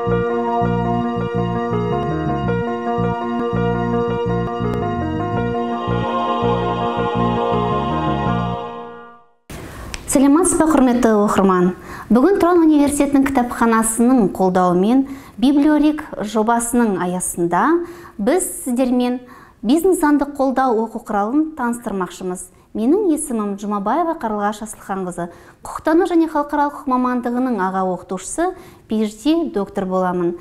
Сәлеметсіз бе, құрметті оқырман. Бүгін Тұран университетінің кітапханасының қолдауымен библиорек жобасының аясында біз сіздермен бизнес заңды қолдау оқу құралын таныстырмақшымыз. Менің есімім Жұмабаева Қарлығаш Асылханқызы, құқықтану және халықаралық құқық мамандығының аға оқытушысы, PhD доктор боламын.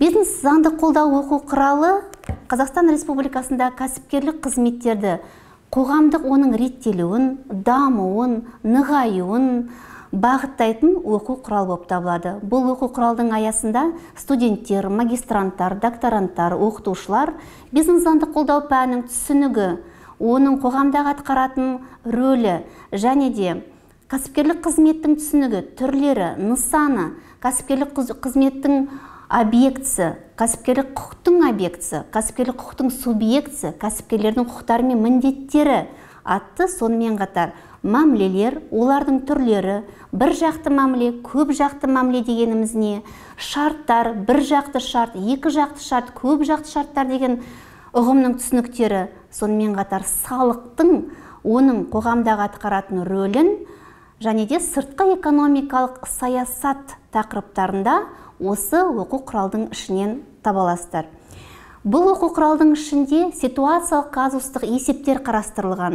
Бизнес заңды қолдау оқу құралы Қазақстан Республикасында кәсіпкерлік қызметтерді, қоғамдық оның реттелуін, дамуын, нығаюын бағыттайтын оқу құрал болып табылады. Бұл оқу құралдың аясында студенттер, магистранттар, докторанттар, оқытушылар бизнес заңды қолдау пәнінің түсінігі, оның қоғамдағы атқаратын рөлі және де кәсіпкерлік қызметтің түсінігі, түрлері, нысаны, кәсіпкерлік қызметтің объектісі, кәсіпкерлік құқықтың объектісі, кәсіпкерлік құқықтың субъектісі, кәсіпкерлердің құқықтары мен міндеттері атты, сонымен қатар мәмілелер, олардың түрлері, бір жақты мәміле, көп жақты мәміле дегеніміз не, шарттар, бір жақты шарт, екі жақты шарт, көп жақты шарттар деген ұғымның түсініктері, сонымен қатар салықтың, оның қоғамдағы атқаратын рөлін және де сыртқы экономикалық саясат тақырыптарында осы оқу құралдың ішінен табаластар. Бұл оқу құралдың ішінде ситуациялық казустық есептер қарастырылған,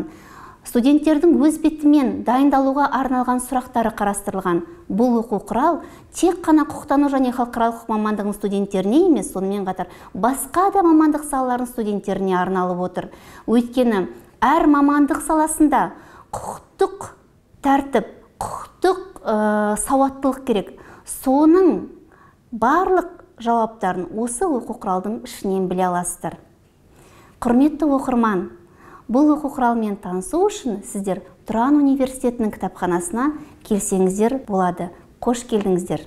студенттердің өз бетімен дайындалуға арналған сұрақтары қарастырылған. Бұл оқу құрал тек қана құқықтану және халықаралық құқық мамандығының студенттеріне емес, сонымен қатар басқа да мамандық салаларының студенттеріне арналып отыр. Өйткені әр мамандық саласында құқықтық тәртіп, құқықтық сауаттылық керек. Соның барлық жауаптарын осы оқу құралдың ішінен біле аласыздар. Құрметті оқырман, бұл оқу құралмен танысу үшін сіздер Тұран университетінің кітапханасына келсеңіздер болады. Қош келдіңіздер.